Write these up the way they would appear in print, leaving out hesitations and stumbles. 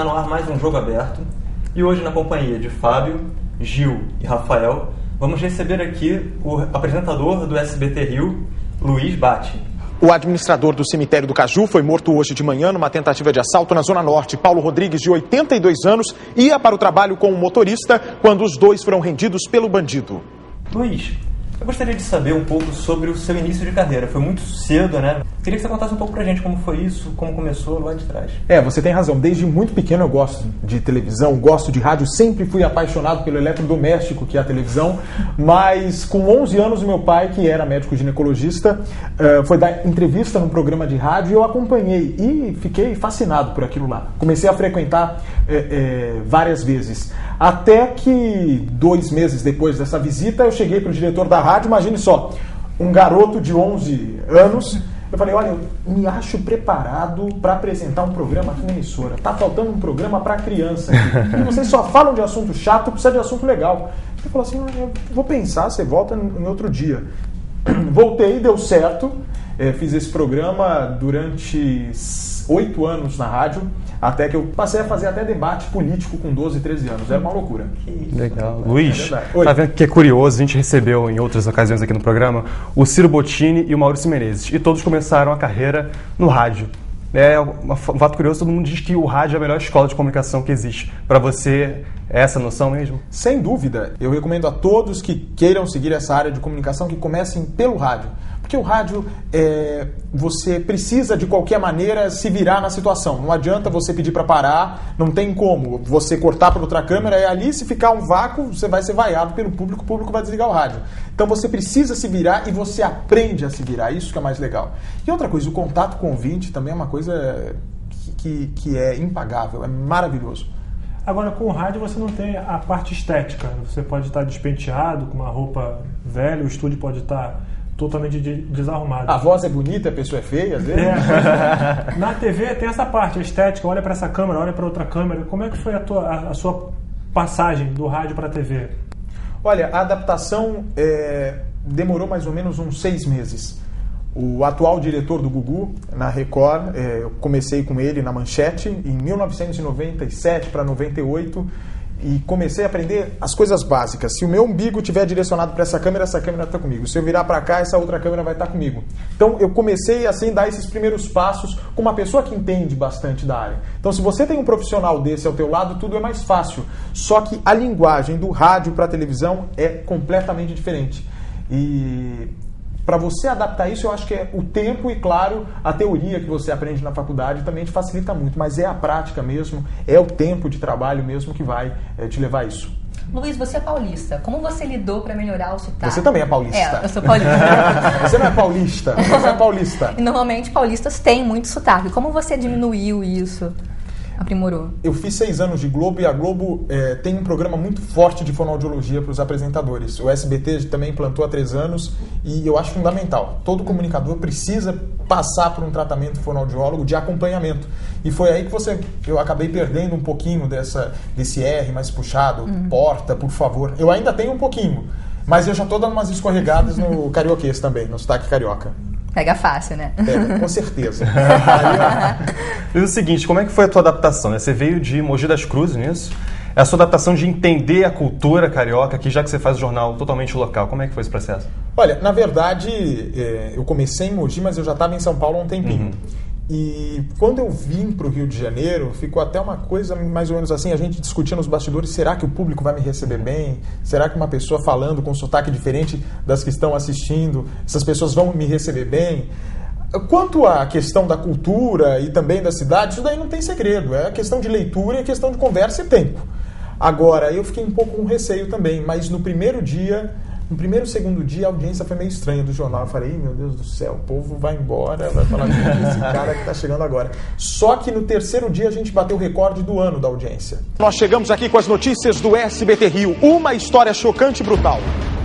Está no ar mais um Jogo Aberto e hoje, na companhia de Fábio, Gil e Rafael, vamos receber aqui o apresentador do SBT Rio, Luiz Batti. O administrador do cemitério do Caju foi morto hoje de manhã numa tentativa de assalto na Zona Norte. Paulo Rodrigues, de 82 anos, ia para o trabalho com um motorista quando os dois foram rendidos pelo bandido. Luiz, eu gostaria de saber um pouco sobre o seu início de carreira. Foi muito cedo, né? Queria que você contasse um pouco pra gente como foi isso, como começou lá de trás. Você tem razão. Desde muito pequeno eu gosto de televisão, gosto de rádio. Sempre fui apaixonado pelo eletrodoméstico, que é a televisão. Mas com 11 anos, meu pai, que era médico ginecologista, foi dar entrevista num programa de rádio e eu acompanhei. E fiquei fascinado por aquilo lá. Comecei a frequentar várias vezes. Até que 2 meses depois dessa visita, eu cheguei para o diretor da rádio. Imagine só, um garoto de 11 anos. Eu falei, olha, eu me acho preparado para apresentar um programa aqui na emissora. Tá faltando um programa para criança aqui. E vocês só falam de assunto chato, precisa de assunto legal. Ele falou assim, eu vou pensar, você volta em outro dia. Voltei, deu certo. Fiz esse programa durante 8 anos na rádio, até que eu passei a fazer até debate político com 12, 13 anos. Era uma loucura. Que isso, legal. Luiz, tá vendo que é curioso, a gente recebeu em outras ocasiões aqui no programa o Ciro Bottini e o Maurício Menezes, e todos começaram a carreira no rádio. É um fato curioso, todo mundo diz que o rádio é a melhor escola de comunicação que existe. Para você, é essa noção mesmo? Sem dúvida. Eu recomendo a todos que queiram seguir essa área de comunicação que comecem pelo rádio. Porque o rádio, você precisa de qualquer maneira se virar na situação. Não adianta você pedir para parar, não tem como você cortar para outra câmera e ali, se ficar um vácuo, você vai ser vaiado pelo público, o público vai desligar o rádio. Então você precisa se virar e você aprende a se virar, isso que é mais legal. E outra coisa, o contato com o ouvinte também é uma coisa que é impagável, é maravilhoso. Agora, com o rádio você não tem a parte estética. Você pode estar despenteado, com uma roupa velha, o estúdio pode estar totalmente desarrumado. A voz é bonita, a pessoa é feia, às vezes. Na TV tem essa parte, a estética, olha para essa câmera, olha para outra câmera. Como é que foi a sua passagem do rádio para a TV? Olha, a adaptação demorou mais ou menos uns 6 meses. O atual diretor do Gugu, na Record, eu comecei com ele na Manchete em 1997 para 98 e comecei a aprender as coisas básicas. Se o meu umbigo estiver direcionado para essa câmera está comigo. Se eu virar para cá, essa outra câmera vai estar comigo. Então eu comecei assim a dar esses primeiros passos com uma pessoa que entende bastante da área. Então se você tem um profissional desse ao teu lado, tudo é mais fácil. Só que a linguagem do rádio para a televisão é completamente diferente. E para você adaptar isso, eu acho que é o tempo e, claro, a teoria que você aprende na faculdade também te facilita muito, mas é a prática mesmo, é o tempo de trabalho mesmo que vai te levar a isso. Luiz, você é paulista. Como você lidou para melhorar o sotaque? Você também é paulista. Eu sou paulista. Você não é paulista, você é paulista. E normalmente paulistas têm muito sotaque. Como você diminuiu isso? Aprimorou? Eu fiz 6 anos de Globo e a Globo tem um programa muito forte de fonoaudiologia para os apresentadores. O SBT também implantou há 3 anos e eu acho fundamental. Todo comunicador precisa passar por um tratamento fonoaudiólogo de acompanhamento. E foi aí que eu acabei perdendo um pouquinho desse R mais puxado, porta, por favor. Eu ainda tenho um pouquinho, mas eu já estou dando umas escorregadas no carioquês também, no sotaque carioca. Pega fácil, né? Pega, com certeza. Diz o seguinte, como é que foi a tua adaptação? Né? Você veio de Mogi das Cruzes, nisso? É a sua adaptação de entender a cultura carioca, aqui, já que você faz o jornal totalmente local. Como é que foi esse processo? Olha, na verdade, eu comecei em Mogi, mas eu já estava em São Paulo há um tempinho. E quando eu vim para o Rio de Janeiro, ficou até uma coisa mais ou menos assim, a gente discutia nos bastidores, será que o público vai me receber bem? Será que uma pessoa falando com um sotaque diferente das que estão assistindo, essas pessoas vão me receber bem? Quanto à questão da cultura e também da cidade, isso daí não tem segredo, é questão de leitura e questão de conversa e tempo. Agora, eu fiquei um pouco com receio também, mas no primeiro, segundo dia, a audiência foi meio estranha do jornal. Eu falei, meu Deus do céu, o povo vai embora, vai falar esse cara que está chegando agora. Só que no 3º dia a gente bateu o recorde do ano da audiência. Nós chegamos aqui com as notícias do SBT Rio. Uma história chocante e brutal.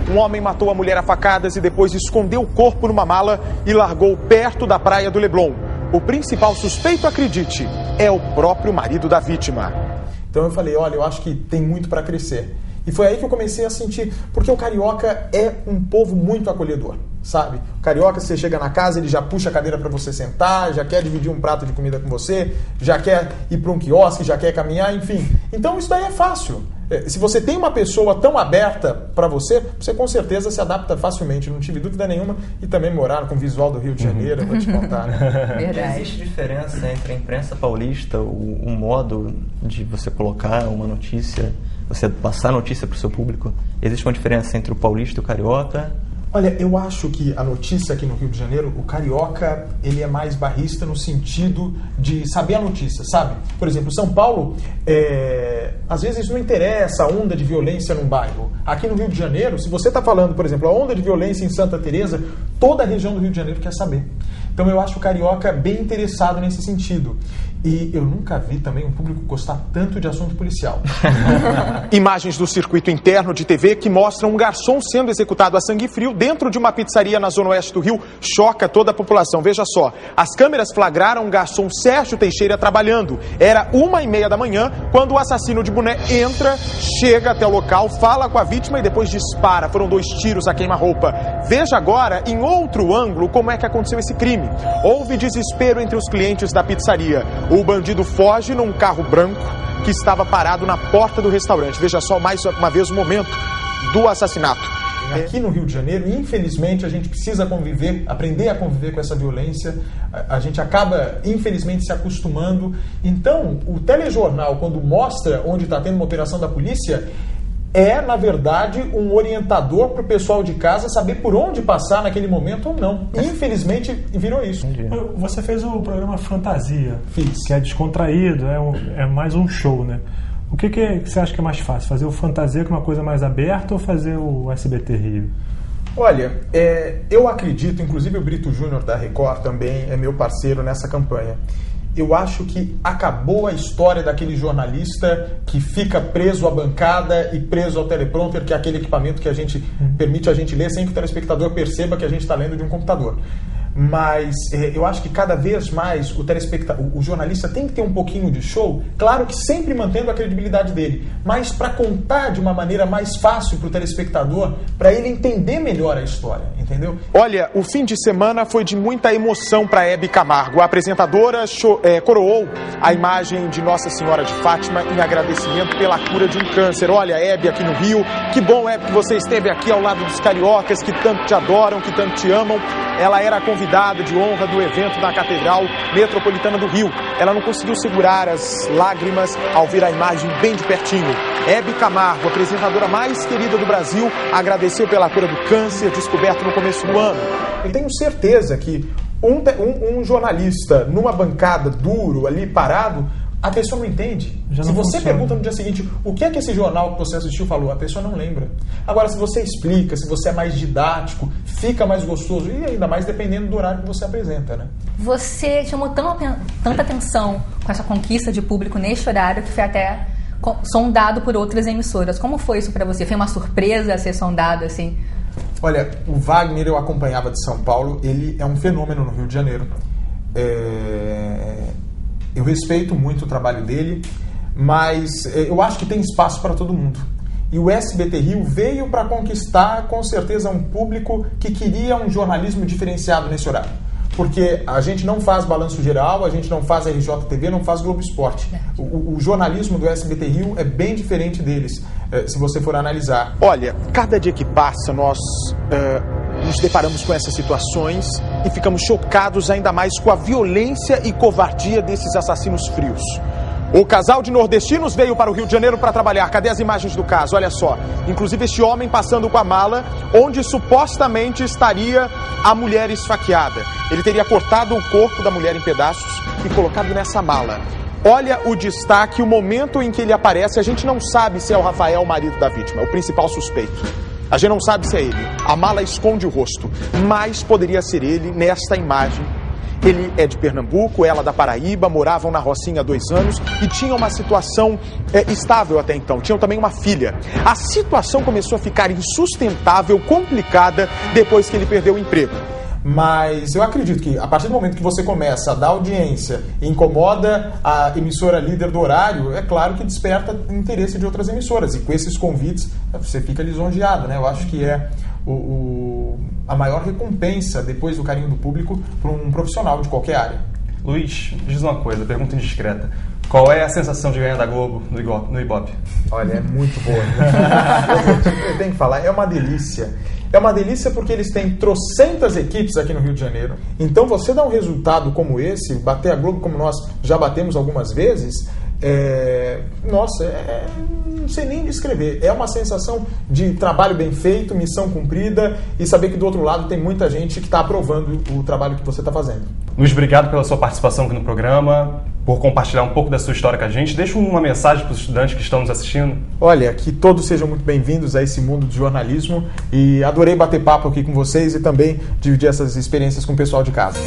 Um homem matou a mulher a facadas e depois escondeu o corpo numa mala e largou perto da praia do Leblon. O principal suspeito, acredite, é o próprio marido da vítima. Então eu falei, olha, eu acho que tem muito para crescer. E foi aí que eu comecei a sentir, porque o carioca é um povo muito acolhedor. sabe? O carioca, você chega na casa, ele já puxa a cadeira para você sentar, já quer dividir um prato de comida com você, já quer ir para um quiosque, já quer caminhar, enfim. Então isso daí é fácil. Se você tem uma pessoa tão aberta para você com certeza se adapta facilmente, não tive dúvida nenhuma. E também morar com o visual do Rio de Janeiro, eu vou te contar. Né? Existe diferença entre a imprensa paulista, o modo de você colocar uma notícia, você passar a notícia para o seu público? Existe uma diferença entre o paulista e o carioca? Olha, eu acho que a notícia aqui no Rio de Janeiro, o carioca, ele é mais barrista no sentido de saber a notícia, sabe? Por exemplo, São Paulo, às vezes não interessa a onda de violência num bairro. Aqui no Rio de Janeiro, se você está falando, por exemplo, a onda de violência em Santa Teresa, toda a região do Rio de Janeiro quer saber. Então eu acho o carioca bem interessado nesse sentido. E eu nunca vi também um público gostar tanto de assunto policial. Imagens do circuito interno de TV que mostram um garçom sendo executado a sangue frio dentro de uma pizzaria na zona oeste do Rio choca toda a população. Veja só, as câmeras flagraram o garçom Sérgio Teixeira trabalhando. Era 1h30 da manhã quando o assassino de boné entra, chega até o local, fala com a vítima e depois dispara. Foram 2 tiros a queima-roupa. Veja agora, em outro ângulo, como é que aconteceu esse crime. Houve desespero entre os clientes da pizzaria. O bandido foge num carro branco que estava parado na porta do restaurante. Veja só, mais uma vez, o momento do assassinato. Aqui no Rio de Janeiro, infelizmente, a gente precisa aprender a conviver com essa violência. A gente acaba, infelizmente, se acostumando. Então, o telejornal, quando mostra onde está tendo uma operação da polícia, é, na verdade, um orientador para o pessoal de casa saber por onde passar naquele momento ou não. Infelizmente, virou isso. Você fez o programa Fantasia, Fiz. Que é descontraído, é mais um show, né? O que você acha que é mais fácil? Fazer o Fantasia, que é uma coisa mais aberta, ou fazer o SBT Rio? Olha, eu acredito, inclusive o Brito Júnior da Record também é meu parceiro nessa campanha. Eu acho que acabou a história daquele jornalista que fica preso à bancada e preso ao teleprompter, que é aquele equipamento que permite a gente ler sem que o telespectador perceba que a gente está lendo de um computador. Mas eu acho que cada vez mais o jornalista tem que ter um pouquinho de show, claro que sempre mantendo a credibilidade dele, mas para contar de uma maneira mais fácil para o telespectador, para ele entender melhor a história, entendeu? Olha, o fim de semana foi de muita emoção para Hebe Camargo. A apresentadora coroou a imagem de Nossa Senhora de Fátima em agradecimento pela cura de um câncer. Olha, Hebe aqui no Rio, que bom, Hebe, que você esteve aqui ao lado dos cariocas que tanto te adoram, que tanto te amam. Ela era convidada de honra do evento da Catedral Metropolitana do Rio. Ela não conseguiu segurar as lágrimas ao ver a imagem bem de pertinho. Hebe Camargo, a apresentadora mais querida do Brasil, agradeceu pela cura do câncer descoberto no começo do ano. Eu tenho certeza que um jornalista numa bancada duro ali parado, a pessoa não entende. Se você pergunta no dia seguinte o que é que esse jornal que você assistiu falou, a pessoa não lembra. Agora, se você explica, se você é mais didático, fica mais gostoso, e ainda mais dependendo do horário que você apresenta, né? Você chamou tanta atenção com essa conquista de público neste horário que foi até sondado por outras emissoras. Como foi isso para você? Foi uma surpresa ser sondado assim? Olha, o Wagner eu acompanhava de São Paulo, ele é um fenômeno no Rio de Janeiro. Eu respeito muito o trabalho dele, mas eu acho que tem espaço para todo mundo. E o SBT Rio veio para conquistar, com certeza, um público que queria um jornalismo diferenciado nesse horário. Porque a gente não faz Balanço Geral, a gente não faz RJTV, não faz Globo Esporte. O jornalismo do SBT Rio é bem diferente deles, se você for analisar. Olha, cada dia que passa nós nos deparamos com essas situações e ficamos chocados ainda mais com a violência e covardia desses assassinos frios. O casal de nordestinos veio para o Rio de Janeiro para trabalhar. Cadê as imagens do caso? Olha só. Inclusive este homem passando com a mala onde supostamente estaria a mulher esfaqueada. Ele teria cortado o corpo da mulher em pedaços e colocado nessa mala. Olha o destaque, o momento em que ele aparece. A gente não sabe se é o Rafael, o marido da vítima, o principal suspeito. A gente não sabe se é ele. A mala esconde o rosto, mas poderia ser ele nesta imagem. Ele é de Pernambuco, ela da Paraíba, moravam na Rocinha há 2 anos e tinham uma situação estável até então. Tinham também uma filha. A situação começou a ficar insustentável, complicada, depois que ele perdeu o emprego. Mas eu acredito que a partir do momento que você começa a dar audiência e incomoda a emissora líder do horário, é claro que desperta interesse de outras emissoras. E com esses convites, você fica lisonjeado, né? Eu acho que é a maior recompensa depois do carinho do público para um profissional de qualquer área. Luiz, diz uma coisa, pergunta indiscreta. Qual é a sensação de ganhar da Globo no Ibope? Olha, é muito boa. Eu tenho que falar, é uma delícia. É uma delícia porque eles têm trocentas equipes aqui no Rio de Janeiro. Então você dá um resultado como esse, bater a Globo como nós já batemos algumas vezes, não sei nem descrever. É uma sensação de trabalho bem feito, missão cumprida e saber que do outro lado tem muita gente que está aprovando o trabalho que você está fazendo. Luiz, obrigado pela sua participação aqui no programa, por compartilhar um pouco da sua história com a gente. Deixa uma mensagem para os estudantes que estão nos assistindo. Olha, que todos sejam muito bem-vindos a esse mundo do jornalismo e adorei bater papo aqui com vocês e também dividir essas experiências com o pessoal de casa.